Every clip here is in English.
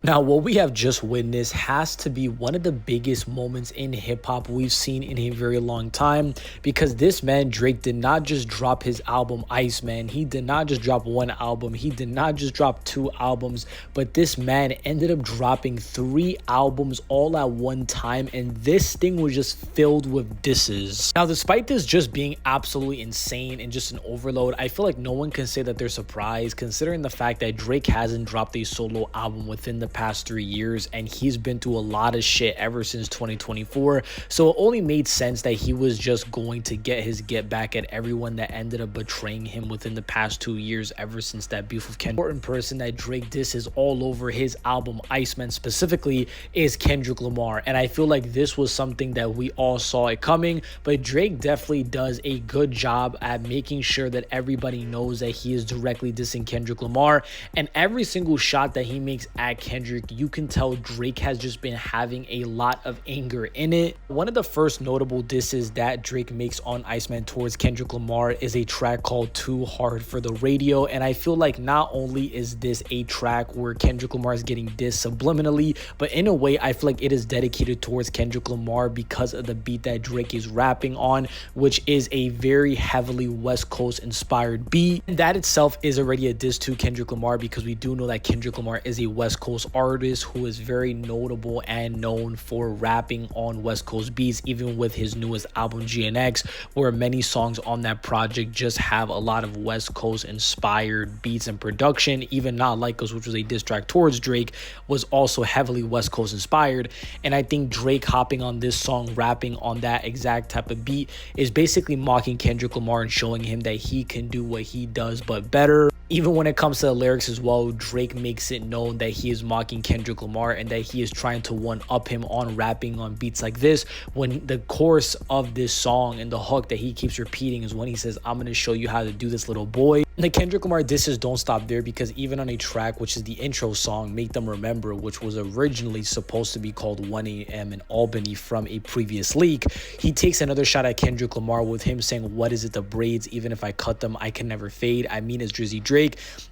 Now, what we have just witnessed has to be one of the biggest moments in hip-hop we've seen in a very long time, because this man, Drake, did not just drop his album Iceman. He did not just drop one album. He did not just drop two albums, but this man ended up dropping 3 albums all at one time, and this thing was just filled with disses. Now, despite this just being absolutely insane and just an overload, I feel like no one can say that they're surprised, considering the fact that Drake hasn't dropped a solo album within the past 3 years, and he's been through a lot of shit ever since 2024. So it only made sense that he was just going to get his get back at everyone that ended up betraying him within the past 2 years, ever since that beef with Kendrick. Important person that Drake disses all over his album Iceman specifically is Kendrick Lamar, and I feel like this was something that we all saw it coming, but Drake definitely does a good job at making sure that everybody knows that he is directly dissing Kendrick Lamar, and every single shot that he makes at Kendrick, you can tell Drake has just been having a lot of anger in it. One of the first notable disses that Drake makes on Iceman towards Kendrick Lamar is a track called Too Hard for the Radio, and I feel like not only is this a track where Kendrick Lamar is getting dissed subliminally, but in a way I feel like it is dedicated towards Kendrick Lamar because of the beat that Drake is rapping on, which is a very heavily West Coast inspired beat. And that itself is already a diss to Kendrick Lamar, because we do know that Kendrick Lamar is a West Coast artist who is very notable and known for rapping on West Coast beats, even with his newest album GNX, where many songs on that project just have a lot of West Coast inspired beats and production. Even Not Like Us, which was a diss track towards Drake, was also heavily West Coast inspired, and I think Drake hopping on this song, rapping on that exact type of beat, is basically mocking Kendrick Lamar and showing him that he can do what he does but better. Even when it comes to the lyrics as well, Drake makes it known that he is mocking Kendrick Lamar and that he is trying to one-up him on rapping on beats like this, when the chorus of this song and the hook that he keeps repeating is when he says, "I'm going to show you how to do this, little boy." The Kendrick Lamar disses don't stop there, because even on a track, which is the intro song, Make Them Remember, which was originally supposed to be called 1 a.m. in Albany from a previous leak, he takes another shot at Kendrick Lamar with him saying, "What is it, the braids? Even if I cut them, I can never fade. I mean, it's Drizzy Drake."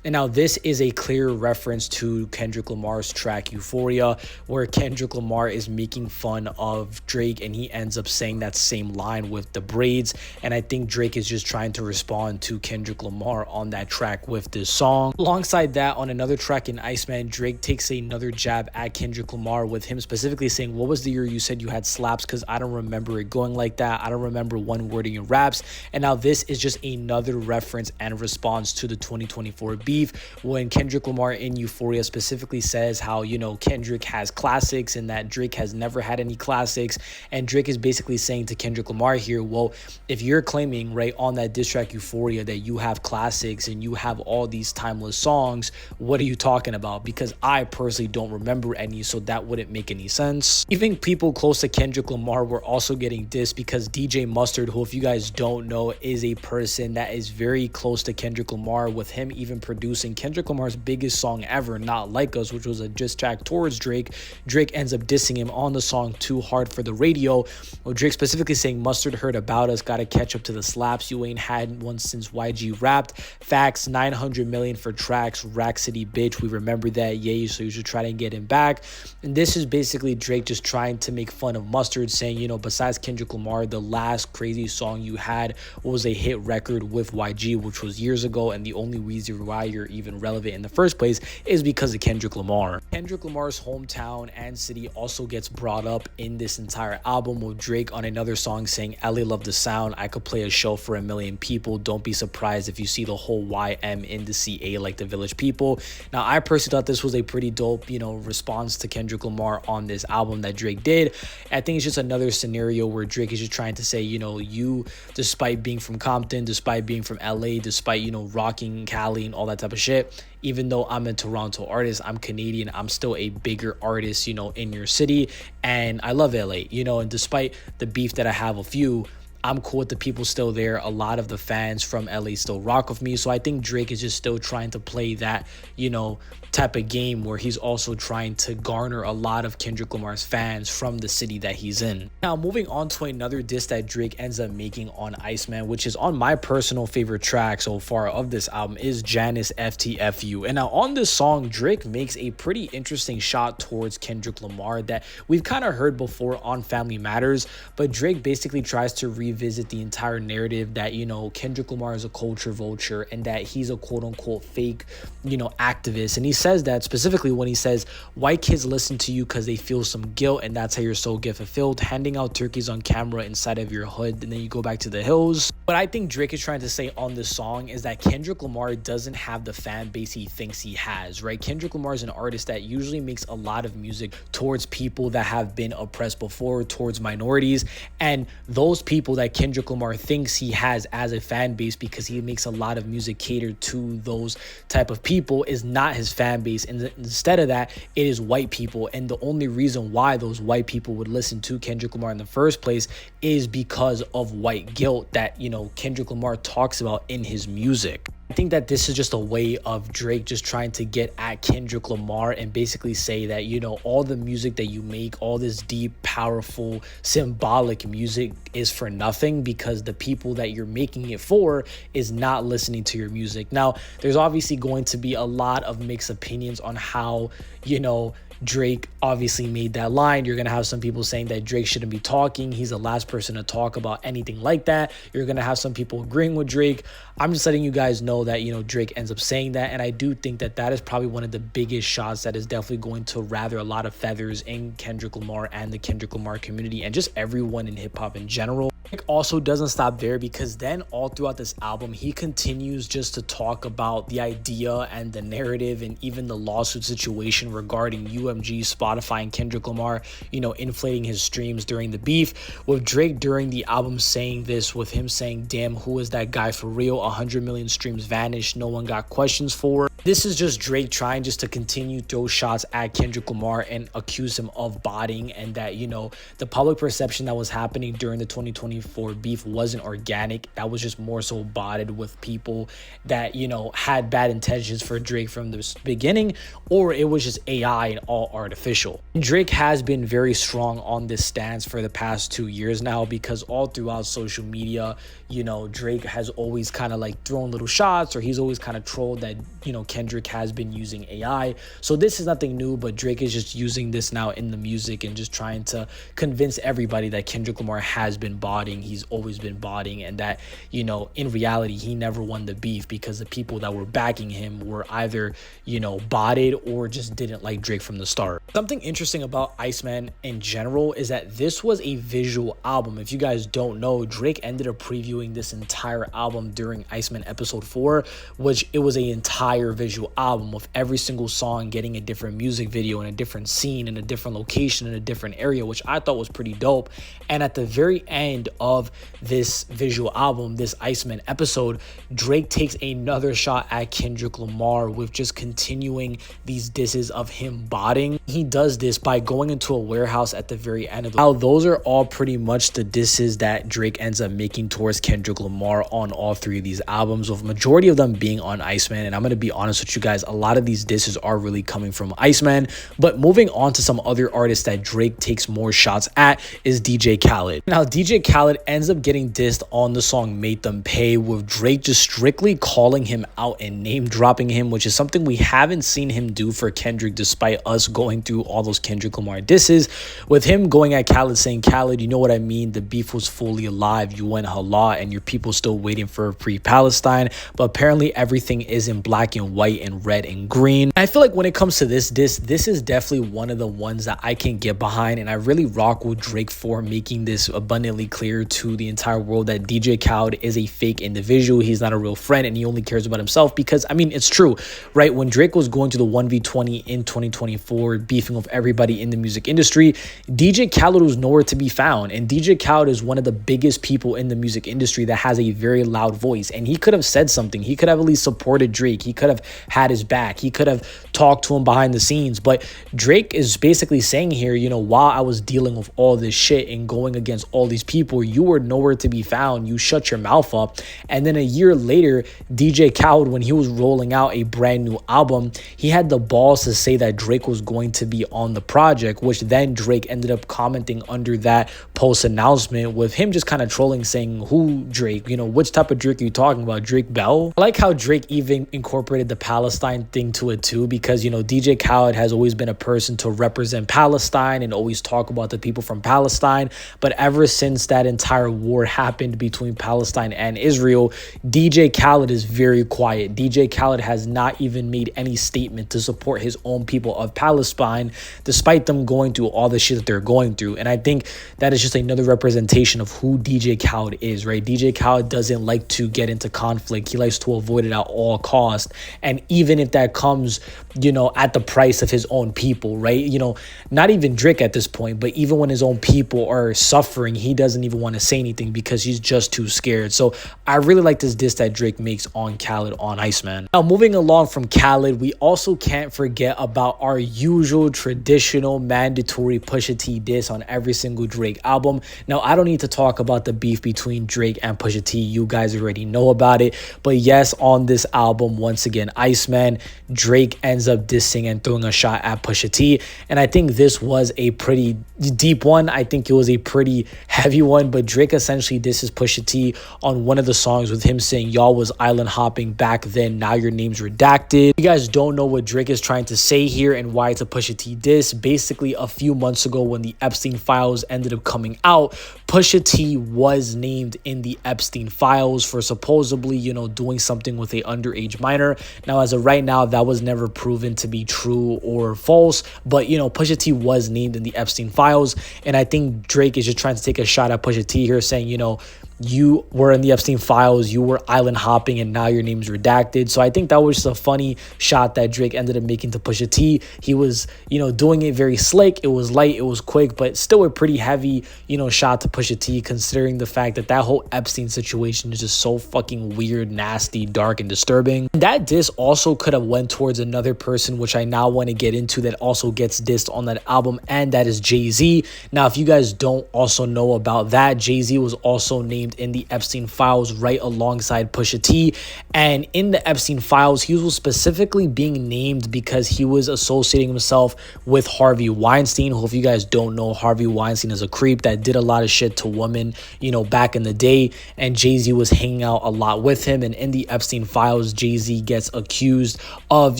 And now this is a clear reference to Kendrick Lamar's track Euphoria, where Kendrick Lamar is making fun of Drake, and he ends up saying that same line with the braids. And I think Drake is just trying to respond to Kendrick Lamar on that track with this song. Alongside that, on another track in Iceman, Drake takes another jab at Kendrick Lamar with him specifically saying, "What was the year you said you had slaps? Because I don't remember it going like that. I don't remember one word in your raps." And now this is just another reference and response to the 2024 beef, when Kendrick Lamar in Euphoria specifically says how, you know, Kendrick has classics and that Drake has never had any classics. And Drake is basically saying to Kendrick Lamar here, well, if you're claiming right on that diss track Euphoria that you have classics and you have all these timeless songs, what are you talking about? Because I personally don't remember any, so that wouldn't make any sense. Even people close to Kendrick Lamar were also getting dissed, because DJ Mustard, who if you guys don't know is a person that is very close to Kendrick Lamar, with him even producing Kendrick Lamar's biggest song ever, Not Like Us, which was a diss track towards Drake. Drake ends up dissing him on the song Too Hard for the Radio, with Drake specifically saying, "Mustard heard about us, gotta catch up to the slaps, you ain't had one since YG rapped. Facts, 900 million for tracks, Rack City bitch, we remember that, yay, so you should try to get him back." And this is basically Drake just trying to make fun of Mustard, saying, you know, besides Kendrick Lamar, the last crazy song you had was a hit record with YG, which was years ago, and the only reason why you're even relevant in the first place is because of Kendrick Lamar. Kendrick Lamar's hometown and city also gets brought up in this entire album, with Drake on another song saying, "LA love the sound, I could play a show for 1 million people, don't be surprised if you see the whole YM in the CA like the Village People." Now I personally thought this was a pretty dope, you know, response to Kendrick Lamar on this album that Drake did. I think it's just another scenario where Drake is just trying to say, you know, you, despite being from Compton, despite being from LA, despite, you know, rocking Cali and all that type of shit, even though I'm a Toronto artist, I'm Canadian, I'm still a bigger artist, you know, in your city, and I love LA, you know, and despite the beef that I have with you, I'm cool with the people still there. A lot of the fans from LA still rock with me. So I think Drake is just still trying to play that, you know, type of game where he's also trying to garner a lot of Kendrick Lamar's fans from the city that he's in. Now, moving on to another diss that Drake ends up making on Iceman, which is on my personal favorite track so far of this album, is Janice FTFU. And now on this song, Drake makes a pretty interesting shot towards Kendrick Lamar that we've kind of heard before on Family Matters, but Drake basically tries to revisit the entire narrative that, you know, Kendrick Lamar is a culture vulture and that he's a quote-unquote fake, you know, activist. And he says that specifically when he says white kids listen to you because they feel some guilt and that's how your soul get fulfilled, handing out turkeys on camera inside of your hood and then you go back to the hills. What I think Drake is trying to say on this song is that Kendrick Lamar doesn't have the fan base he thinks he has, right? Kendrick Lamar is an artist that usually makes a lot of music towards people that have been oppressed before, towards minorities, and those people that Kendrick Lamar thinks he has as a fan base because he makes a lot of music catered to those type of people is not his fan base. And instead of that, it is white people. And the only reason why those white people would listen to Kendrick Lamar in the first place is because of white guilt that, you know, Kendrick Lamar talks about in his music. I think that this is just a way of Drake just trying to get at Kendrick Lamar and basically say that, you know, all the music that you make, all this deep, powerful, symbolic music is for nothing because the people that you're making it for is not listening to your music. Now, there's obviously going to be a lot of mixed opinions on how, you know, Drake obviously made that line. You're going to have some people saying that Drake shouldn't be talking. He's the last person to talk about anything like that. You're going to have some people agreeing with Drake. I'm just letting you guys know that, you know, Drake ends up saying that. And I do think that that is probably one of the biggest shots that is definitely going to rather a lot of feathers in Kendrick Lamar and the Kendrick Lamar community and just everyone in hip hop in general. Drake also doesn't stop there because then all throughout this album, he continues just to talk about the idea and the narrative and even the lawsuit situation regarding UMG, Spotify, and Kendrick Lamar, you know, inflating his streams during the beef, with Drake during the album saying this, with him saying, damn, who is that guy for real? 100 million streams vanished. No one got questions for. This is just Drake trying just to continue throw shots at Kendrick Lamar and accuse him of botting, and that, you know, the public perception that was happening during the 2024 beef wasn't organic. That was just more so botted with people that, you know, had bad intentions for Drake from the beginning, or it was just AI and all artificial. Drake has been very strong on this stance for the past 2 years now because all throughout social media, you know, Drake has always kind of like thrown little shots, or he's always kind of trolled that, you know, Kendrick has been using AI. So this is nothing new, but Drake is just using this now in the music and just trying to convince everybody that Kendrick Lamar has been botting. He's always been botting, and that, you know, in reality, he never won the beef because the people that were backing him were either, you know, botted or just didn't like Drake from the start. Something interesting about Iceman in general is that this was a visual album. If you guys don't know, Drake ended up previewing this entire album during Iceman episode 4, which it was an entire visual album with every single song getting a different music video and a different scene and a different location in a different area, which I thought was pretty dope. And at the very end of this visual album, this Iceman episode, Drake takes another shot at Kendrick Lamar with just continuing these disses of him botting. He does this by going into a warehouse at the very end of the album. Now, those are all pretty much the disses that Drake ends up making towards Kendrick Lamar on all 3 of these albums, with majority of them being on Iceman. And I'm going to be honest with you guys, a lot of these disses are really coming from Iceman. But moving on to some other artists that Drake takes more shots at is DJ Khaled. Now, DJ Khaled ends up getting dissed on the song Made Them Pay, with Drake just strictly calling him out and name dropping him, which is something we haven't seen him do for Kendrick despite us going through all those Kendrick Lamar disses, with him going at Khaled saying, Khaled, you know what I mean? The beef was fully alive. You went halal and your people still waiting for a pre-Palestine, but apparently everything is in black and white and red and green. I feel like when it comes to this diss, this is definitely one of the ones that I can get behind, and I really rock with Drake for making this abundantly clear to the entire world that DJ Khaled is a fake individual. He's not a real friend and he only cares about himself, because I mean, it's true, right? When Drake was going to the 1v20 in 2024, beefing with everybody in the music industry, DJ Khaled was nowhere to be found. And DJ Khaled is one of the biggest people in the music industry that has a very loud voice, and he could have said something. He could have at least supported Drake. He could have have had his back. He could have talked to him behind the scenes. But Drake is basically saying here, you know, while I was dealing with all this shit and going against all these people, you were nowhere to be found. You shut your mouth up. And then a year later, DJ Khaled, when he was rolling out a brand new album, he had the balls to say that Drake was going to be on the project, which then Drake ended up commenting under that post announcement with him just kind of trolling, saying, who Drake? You know, which type of Drake are you talking about? Drake Bell? I like how Drake even incorporated the Palestine thing to it too, because, you know, DJ Khaled has always been a person to represent Palestine and always talk about the people from Palestine. But ever since that entire war happened between Palestine and Israel, DJ Khaled is very quiet. DJ Khaled has not even made any statement to support his own people of Palestine, despite them going through all the shit that they're going through. And I think that is just another representation of who DJ Khaled is, right? DJ Khaled doesn't like to get into conflict. He likes to avoid it at all costs. And even if that comes, you know, at the price of his own people, right? You know, not even Drake at this point, but even when his own people are suffering, he doesn't even want to say anything because he's just too scared. So I really like this diss that Drake makes on Khaled on Iceman. Now, moving along from Khaled, we also can't forget about our usual traditional mandatory Pusha T diss on every single Drake album. Now, I don't need to talk about the beef between Drake and Pusha T. You guys already know about it. But yes, on this album, once again, Iceman, Drake ends up dissing and throwing a shot at Pusha T. And I think this was a pretty deep one. I think it was a pretty heavy one, but Drake essentially disses Pusha T on one of the songs with him saying, y'all was island hopping back then, now your name's redacted. If you guys don't know what Drake is trying to say here and why it's a Pusha T diss, basically a few months ago when the Epstein files ended up coming out, Pusha T was named in the Epstein files for supposedly, you know, doing something with a underage minor. Now, as of right now, that was never proven to be true or false, but, you know, Pusha T was named in the Epstein files. And I think Drake is just trying to take a shot at Pusha T here, saying, you know, you were in the Epstein files, you were island hopping, and now your name's redacted. So I think that was just a funny shot that Drake ended up making to Pusha T. He was, you know, doing it very slick. It was light, it was quick, but still a pretty heavy, you know, shot to Pusha T, considering the fact that that whole Epstein situation is just so fucking weird, nasty, dark, and disturbing. That diss also could have went towards another person, which I now want to get into, that also gets dissed on that album, and that is Jay-Z. Now, if you guys don't also know about that, Jay-Z was also named in the Epstein files right alongside Pusha T. And in the Epstein files, he was specifically being named because he was associating himself with Harvey Weinstein, who, if you guys don't know, Harvey Weinstein is a creep that did a lot of shit to women, you know, back in the day. And Jay-Z was hanging out a lot with him. And in the Epstein files, Jay-Z gets accused of,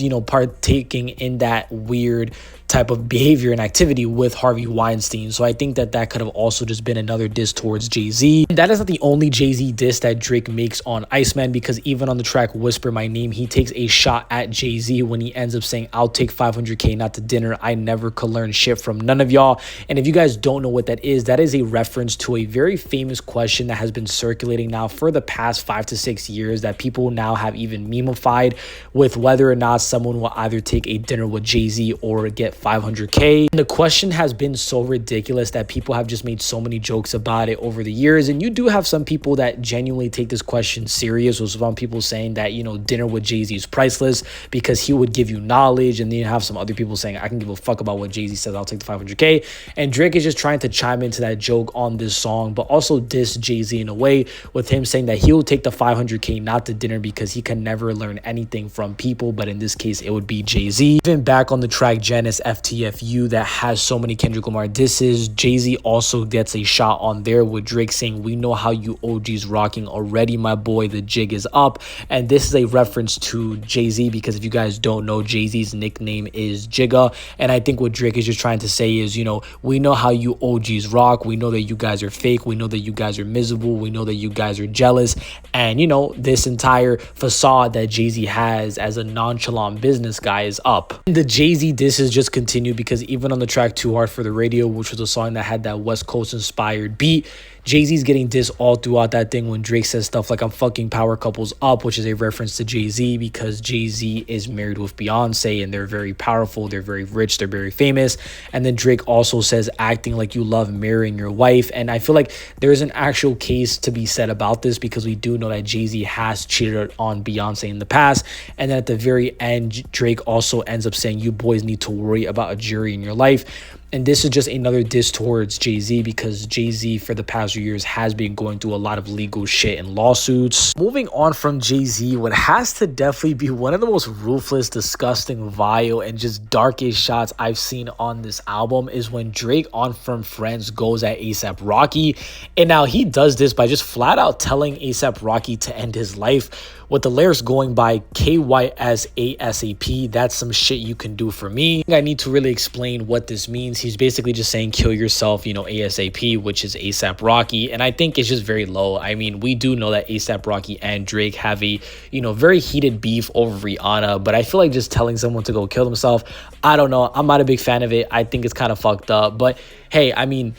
you know, partaking in that weird type of behavior and activity with Harvey Weinstein. So I think that that could have also just been another diss towards Jay-Z. That is not the only Jay-Z diss that Drake makes on Iceman, because even on the track Whisper My Name, he takes a shot at Jay-Z when he ends up saying, I'll take 500K not to dinner. I never could learn shit from none of y'all. And if you guys don't know what that is a reference to a very famous question that has been circulating now for the past 5 to 6 years that people now have even memeified, with whether or not someone will either take a dinner with Jay-Z or get 500K. And the question has been so ridiculous that people have just made so many jokes about it over the years. And you do have some people that genuinely take this question serious, with some people saying that, you know, dinner with Jay-Z is priceless because he would give you knowledge. And then you have some other people saying, I can give a fuck about what Jay-Z says, I'll take the 500K. And Drake is just trying to chime into that joke on this song, but also diss Jay-Z in a way, with him saying that he'll take the 500K not to dinner because he can never learn anything from people, but in this case it would be Jay-Z. Even back on the track Janice FTFU that has so many Kendrick Lamar disses, Jay-Z also gets a shot on there with Drake saying, we know how you OGs rocking already, my boy, the jig is up. And this is a reference to Jay-Z, because if you guys don't know, Jay-Z's nickname is Jigga. And I think what Drake is just trying to say is, you know, we know how you OGs rock, we know that you guys are fake, we know that you guys are miserable, we know that you guys are jealous. And, you know, this entire facade that Jay-Z has as a nonchalant business guy is up. And the Jay-Z diss is just continue, because even on the track Too Hard for the Radio, which was a song that had that West Coast inspired beat, Jay-Z's getting dissed all throughout that thing when Drake says stuff like, I'm fucking power couples up, which is a reference to Jay-Z, because Jay-Z is married with Beyonce and they're very powerful, they're very rich, they're very famous. And then Drake also says, acting like you love marrying your wife. And I feel like there's an actual case to be said about this, because we do know that Jay-Z has cheated on Beyonce in the past. And then at the very end, Drake also ends up saying, you boys need to worry about a jury in your life. And this is just another diss towards Jay-Z, because Jay-Z for the past few years has been going through a lot of legal shit and lawsuits. Moving on from Jay-Z, what has to definitely be one of the most ruthless, disgusting, vile, and just darkest shots I've seen on this album is when Drake on From Friends goes at A$AP Rocky. And now he does this by just flat out telling A$AP Rocky to end his life, with the lyrics going by KYSASAP. That's some shit you can do for me. I need to really explain what this means. He's basically just saying kill yourself, ASAP, which is A$AP Rocky. And I think it's just very low. I mean, we do know that A$AP Rocky and Drake have a, very heated beef over Rihanna. But I feel like just telling someone to go kill themselves, I don't know. I'm not a big fan of it. I think it's kind of fucked up. But hey, I mean,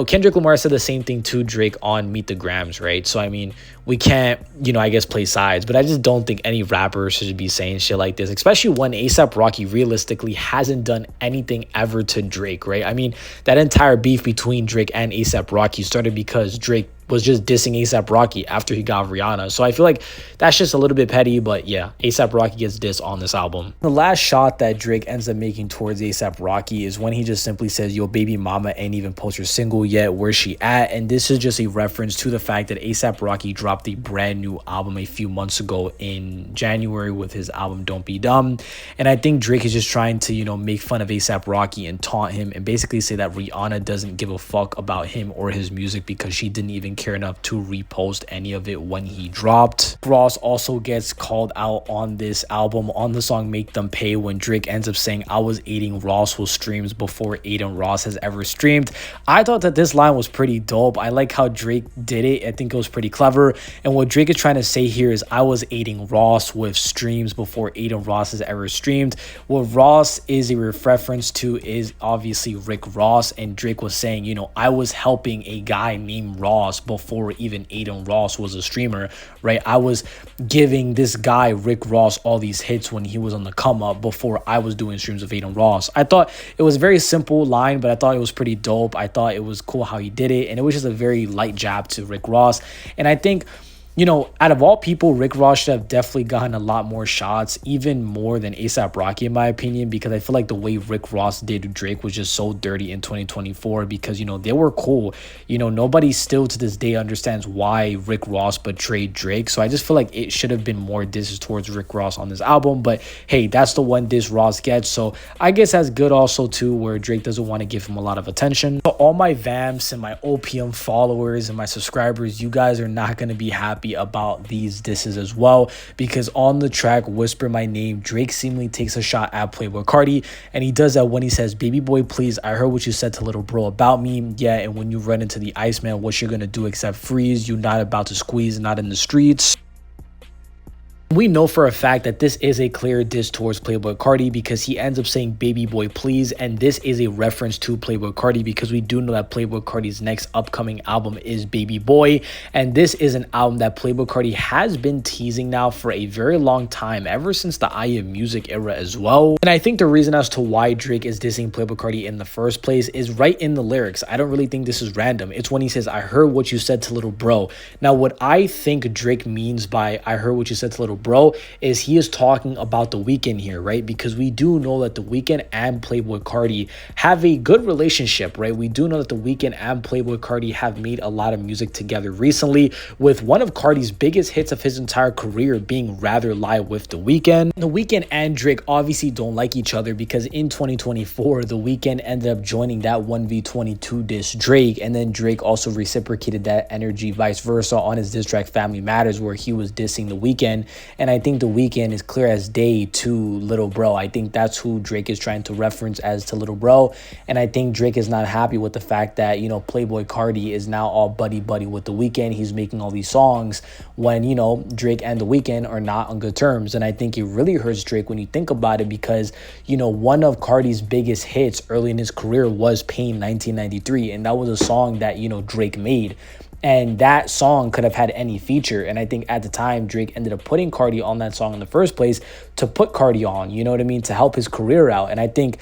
Kendrick Lamar said the same thing to Drake on Meet the Grams, right? So, I mean, we can't, I guess play sides, but I just don't think any rapper should be saying shit like this, especially when A$AP Rocky realistically hasn't done anything ever to Drake, right? I mean, that entire beef between Drake and A$AP Rocky started because Drake was just dissing A$AP Rocky after he got Rihanna. So I feel like that's just a little bit petty, but yeah, A$AP Rocky gets dissed on this album. The last shot that Drake ends up making towards A$AP Rocky is when he just simply says, yo, baby mama ain't even post her single yet, where's she at? And this is just a reference to the fact that A$AP Rocky dropped a brand new album a few months ago in January with his album Don't Be Dumb. And I think Drake is just trying to, make fun of A$AP Rocky and taunt him and basically say that Rihanna doesn't give a fuck about him or his music because she didn't even care enough to repost any of it when he dropped. Ross also gets called out on this album on the song Make Them Pay, when Drake ends up saying, I was aiding Ross with streams before Aiden Ross has ever streamed. I thought that this line was pretty dope. I like how Drake did it. I think it was pretty clever. And what Drake is trying to say here is, I was aiding Ross with streams before Aiden Ross has ever streamed. What Ross is a reference to is obviously Rick Ross, and Drake was saying, I was helping a guy named Ross before even Aiden Ross was a streamer, right? I was giving this guy Rick Ross all these hits when he was on the come up before I was doing streams of Aiden Ross. I thought it was a very simple line, but I thought it was pretty dope. I thought it was cool how he did it, and it was just a very light jab to Rick Ross. And I think, out of all people, Rick Ross should have definitely gotten a lot more shots, even more than A$AP Rocky, in my opinion, because I feel like the way Rick Ross did Drake was just so dirty in 2024 because, they were cool. Nobody still to this day understands why Rick Ross betrayed Drake. So I just feel like it should have been more disses towards Rick Ross on this album. But hey, that's the one diss Ross gets. So I guess that's good also too, where Drake doesn't want to give him a lot of attention. So all my Vamps and my OPM followers and my subscribers, you guys are not going to be happy about these disses as well, because on the track Whisper My Name, Drake seemingly takes a shot at Playboi Carti, and he does that when he says, baby boy please, I heard what you said to little bro about me, yeah, and when you run into the Iceman, what you're gonna do except freeze, you not about to squeeze, not in the streets. We know for a fact that this is a clear diss towards Playboi Carti because he ends up saying baby boy please, and this is a reference to Playboi Carti because we do know that Playboi Carti's next upcoming album is Baby Boy, and this is an album that Playboi Carti has been teasing now for a very long time, ever since the I Am Music era as well. And I think the reason as to why Drake is dissing Playboi Carti in the first place is right in the lyrics. I don't really think this is random. It's when he says, I heard what you said to little bro. Now, what I think Drake means by I heard what you said to little bro is he is talking about The Weeknd here, right? Because we do know that The Weeknd and Playboi Carti have a good relationship, right? We do know that The Weeknd and Playboi Carti have made a lot of music together recently, with one of Carti's biggest hits of his entire career being Rather Lie with The Weeknd. The Weeknd and Drake obviously don't like each other because in 2024, The Weeknd ended up joining that 1v22 diss Drake, and then Drake also reciprocated that energy vice versa on his diss track Family Matters, where he was dissing The Weeknd. And I think The Weeknd is clear as day to Little Bro. I think that's who Drake is trying to reference as to Little Bro. And I think Drake is not happy with the fact that, you know, Playboi Carti is now all buddy-buddy with The Weeknd. He's making all these songs when, you know, Drake and The Weeknd are not on good terms. And I think it really hurts Drake when you think about it because, you know, one of Carti's biggest hits early in his career was Pain 1993. And that was a song that, you know, Drake made. And that song could have had any feature. And I think at the time, Drake ended up putting Carti on that song in the first place to put Carti on, you know what I mean, to help his career out. And I think,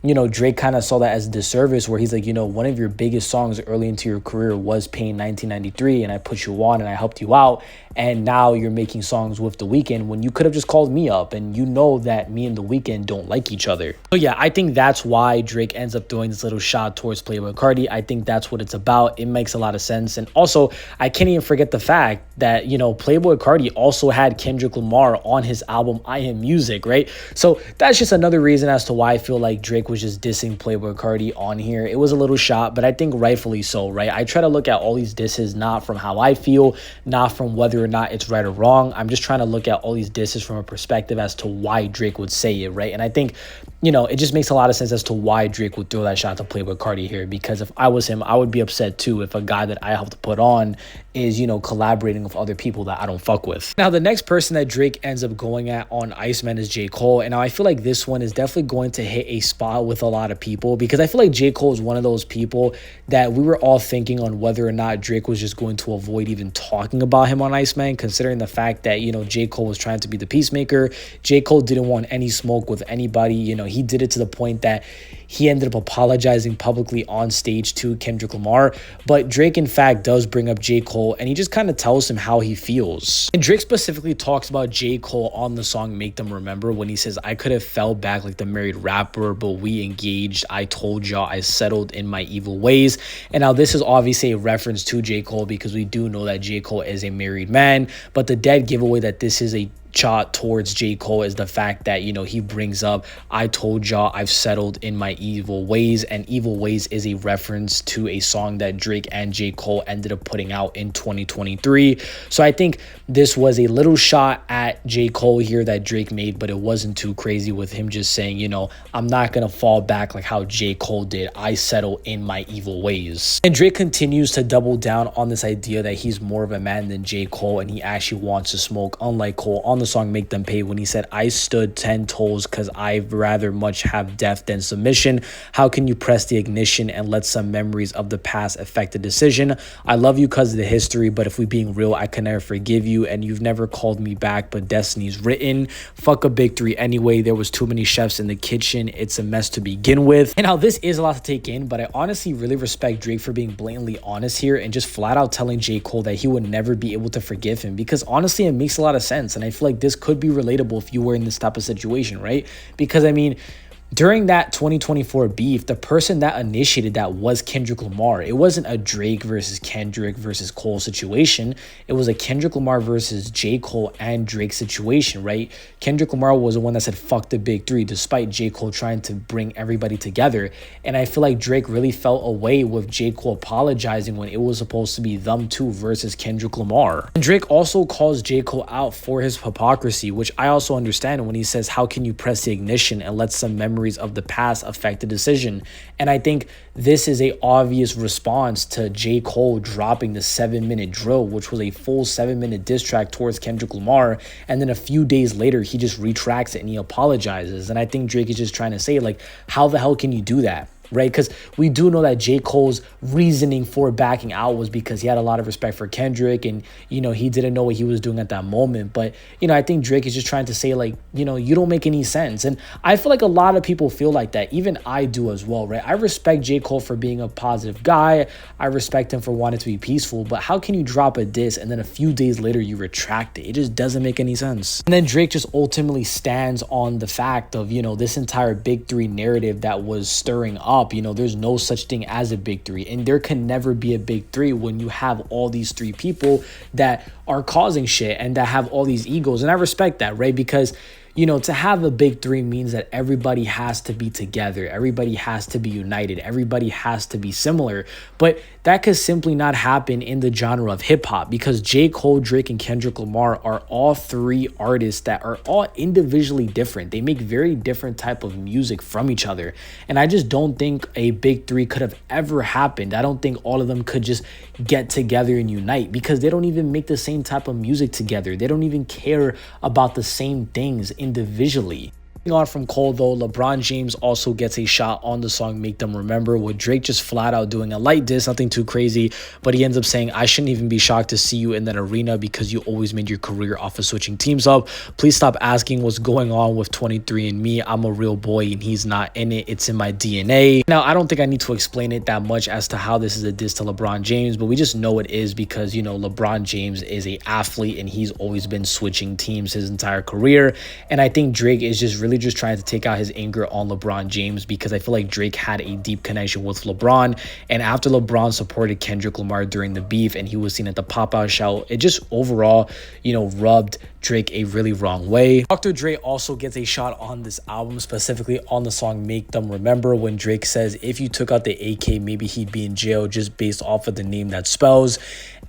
you know, Drake kind of saw that as a disservice where he's like, you know, one of your biggest songs early into your career was Pain 1993, and I put you on and I helped you out. And now you're making songs with The Weeknd when you could have just called me up, and you know that me and The Weeknd don't like each other. So yeah, I think that's why Drake ends up throwing this little shot towards Playboi Carti. I think that's what it's about. It makes a lot of sense. And also, I can't even forget the fact that, you know, Playboi Carti also had Kendrick Lamar on his album I Am Music, right? So that's just another reason as to why I feel like Drake was just dissing Playboi Carti on here. It was a little shot, but I think rightfully so, right? I try to look at all these disses not from how I feel, not from whether or not it's right or wrong. I'm just trying to look at all these disses from a perspective as to why Drake would say it, right? And I think, you know, it just makes a lot of sense as to why Drake would throw that shot to Playboi Carti here, because if I was him, I would be upset too if a guy that I helped put on is, you know, collaborating with other people that I don't fuck with. Now, the next person that Drake ends up going at on Iceman is J. Cole. And now I feel like this one is definitely going to hit a spot with a lot of people, because I feel like J. Cole is one of those people that we were all thinking on whether or not Drake was just going to avoid even talking about him on Iceman, considering the fact that, you know, J. Cole was trying to be the peacemaker. J. Cole didn't want any smoke with anybody. You know, he did it to the point that he ended up apologizing publicly on stage to Kendrick Lamar. But Drake, in fact, does bring up J. Cole, and he just kind of tells him how he feels. And Drake specifically talks about J. Cole on the song Make Them Remember when he says, I could have fell back like the married rapper, but we engaged. I told y'all I settled in my evil ways. And now this is obviously a reference to J. Cole, because we do know that J. Cole is a married man. But the dead giveaway that this is a shot towards J. Cole is the fact that, you know, he brings up, I told y'all I've settled in my evil ways. And evil ways is a reference to a song that Drake and J. Cole ended up putting out in 2023. So I think this was a little shot at J. Cole here that Drake made, but it wasn't too crazy with him just saying, you know, I'm not gonna fall back like how J. Cole did. I settle in my evil ways. And Drake continues to double down on this idea that he's more of a man than J. Cole, and he actually wants to smoke, unlike Cole on the song Make Them Pay, when he said, I stood 10 toes because I'd rather much have death than submission. How can you press the ignition and let some memories of the past affect the decision? I love you because of the history, but if we being real, I can never forgive you, and you've never called me back, but destiny's written. Fuck a big three anyway. There was too many chefs in the kitchen. It's a mess to begin with. And now this is a lot to take in, but I honestly really respect Drake for being blatantly honest here and just flat out telling J. Cole that he would never be able to forgive him, because honestly, it makes a lot of sense. And I feel like this could be relatable if you were in this type of situation, right? Because I mean, during that 2024 beef, the person that initiated that was Kendrick Lamar. It wasn't a Drake versus Kendrick versus Cole situation. It was a Kendrick Lamar versus J. Cole and Drake situation, right? Kendrick Lamar was the one that said, fuck the big three, despite J. Cole trying to bring everybody together. And I feel like Drake really felt away with J. Cole apologizing when it was supposed to be them two versus Kendrick Lamar. And Drake also calls J. Cole out for his hypocrisy, which I also understand when he says, how can you press the ignition and let some memories of the past affect the decision? And I think this is a obvious response to J. Cole dropping the 7-minute drill, which was a full 7-minute diss track towards Kendrick Lamar. And then a few days later, he just retracts it and he apologizes. And I think Drake is just trying to say, like, how the hell can you do that? Right? Because we do know that J. Cole's reasoning for backing out was because he had a lot of respect for Kendrick, and, you know, he didn't know what he was doing at that moment. But, you know, I think Drake is just trying to say, like, you know, you don't make any sense. And I feel like a lot of people feel like that. Even I do as well, right? I respect J. Cole for being a positive guy. I respect him for wanting to be peaceful. But how can you drop a diss and then a few days later you retract it? It just doesn't make any sense. And then Drake just ultimately stands on the fact of, you know, this entire big three narrative that was stirring up. You know, there's no such thing as a big three, and there can never be a big three when you have all these three people that are causing shit and that have all these egos. And I respect that, right? Because, you know, to have a big three means that everybody has to be together. Everybody has to be united. Everybody has to be similar. But that could simply not happen in the genre of hip hop, because J. Cole, Drake, and Kendrick Lamar are all three artists that are all individually different. They make very different type of music from each other. And I just don't think a big three could have ever happened. I don't think all of them could just get together and unite, because they don't even make the same type of music together. They don't even care about the same things individually. On from Cole though, LeBron James also gets a shot on the song Make Them Remember, with Drake just flat out doing a light diss, nothing too crazy, but he ends up saying, I shouldn't even be shocked to see you in that arena because you always made your career off of switching teams up. Please stop asking what's going on with 23andMe. I'm a real boy and he's not in it. It's in my DNA. Now, I don't think I need to explain it that much as to how this is a diss to LeBron James, but we just know it is because, you know, LeBron James is an athlete and he's always been switching teams his entire career. And I think Drake is just trying to take out his anger on LeBron James, because I feel like Drake had a deep connection with LeBron, and after LeBron supported Kendrick Lamar during the beef and he was seen at the pop-out show, it just overall, you know, rubbed Drake a really wrong way. Dr. Dre also gets a shot on this album, specifically on the song Make Them Remember, when Drake says if you took out the AK, maybe he'd be in jail, just based off of the name that spells.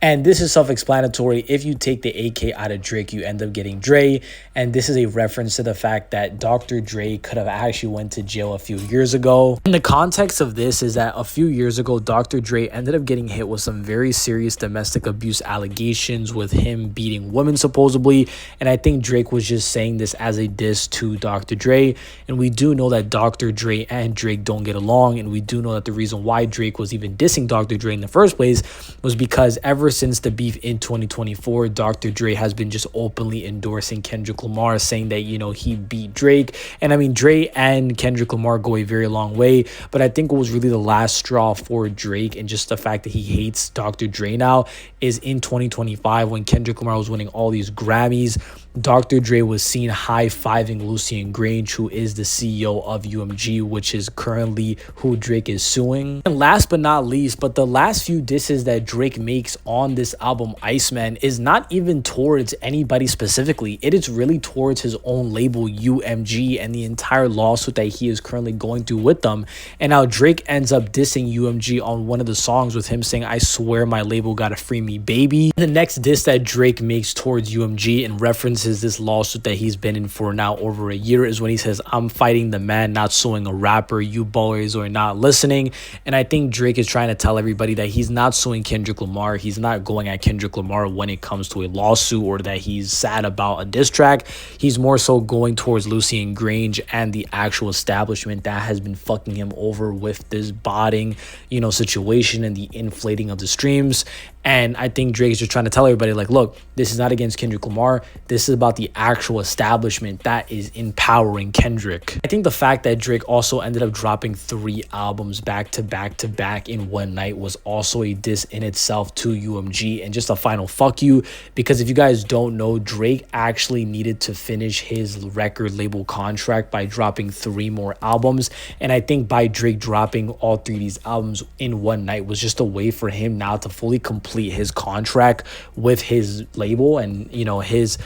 And this is self-explanatory. If you take the AK out of Drake, you end up getting Dre. And this is a reference to the fact that Dr. Dre could have actually went to jail a few years ago. And the context of this is that a few years ago, Dr. Dre ended up getting hit with some very serious domestic abuse allegations, with him beating women supposedly. And I think Drake was just saying this as a diss to Dr. Dre. And we do know that Dr. Dre and Drake don't get along. And we do know that the reason why Drake was even dissing Dr. Dre in the first place was because ever since the beef in 2024, Dr. Dre has been just openly endorsing Kendrick Lamar, saying that, you know, he beat Drake. And I mean, Dre and Kendrick Lamar go a very long way, but I think what was really the last straw for Drake, and just the fact that he hates Dr. Dre now, is in 2025 when Kendrick Lamar was winning all these Grammys. Dr. Dre was seen high-fiving Lucian Grange, who is the CEO of UMG, which is currently who Drake is suing. And last but not least, but the last few disses that Drake makes on this album, Iceman, is not even towards anybody specifically. It is really towards his own label, UMG, and the entire lawsuit that he is currently going through with them. And now Drake ends up dissing UMG on one of the songs, with him saying, I swear my label gotta free me, baby. The next diss that Drake makes towards UMG in reference is this lawsuit that he's been in for now over a year, is when he says, I'm fighting the man, not suing a rapper. You boys are not listening. And I think Drake is trying to tell everybody that he's not suing Kendrick Lamar. He's not going at Kendrick Lamar when it comes to a lawsuit, or that he's sad about a diss track. He's more so going towards Lucian Grange and the actual establishment that has been fucking him over with this botting, you know, situation and the inflating of the streams. And I think Drake is just trying to tell everybody, like, look, this is not against Kendrick Lamar. This is about the actual establishment that is empowering Kendrick. I think the fact that Drake also ended up dropping 3 albums back to back in one night was also a diss in itself to UMG, and just a final fuck you, because if you guys don't know, Drake actually needed to finish his record label contract by dropping 3 more albums. And I think by Drake dropping all 3 of these albums in one night was just a way for him now to fully complete his contract with his label, and, you know, his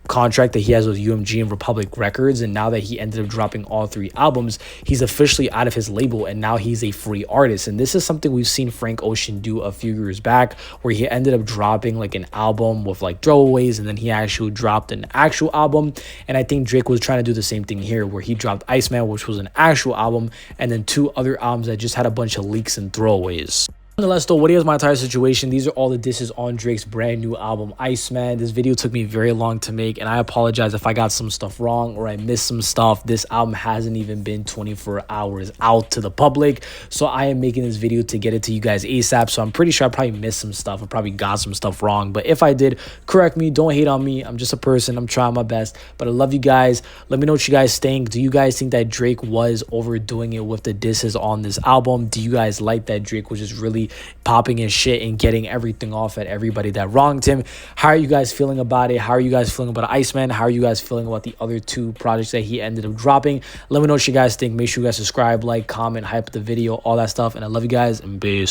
contract that he has with UMG and Republic Records. And now that he ended up dropping all 3 albums, he's officially out of his label, and now he's a free artist. And this is something we've seen Frank Ocean do a few years back, where he ended up dropping like an album with like throwaways, and then he actually dropped an actual album. And I think Drake was trying to do the same thing here, where he dropped Iceman, which was an actual album, and then 2 other albums that just had a bunch of leaks and throwaways. Nonetheless though, what is my entire situation? These are all the disses on Drake's brand new album, Iceman. This video took me very long to make, and I apologize if I got some stuff wrong or I missed some stuff. This album hasn't even been 24 hours out to the public, so I am making this video to get it to you guys ASAP. So I'm pretty sure I probably missed some stuff. I probably got some stuff wrong, but if I did, correct me. Don't hate on me. I'm just a person. I'm trying my best, but I love you guys. Let me know what you guys think. Do you guys think that Drake was overdoing it with the disses on this album? Do you guys like that Drake was just really popping his shit and getting everything off at everybody that wronged him? How are you guys feeling about it? How are you guys feeling about Iceman? How are you guys feeling about the other 2 projects that he ended up dropping? Let me know what you guys think. Make sure you guys subscribe, like, comment, hype the video, all that stuff. And I love you guys, and peace.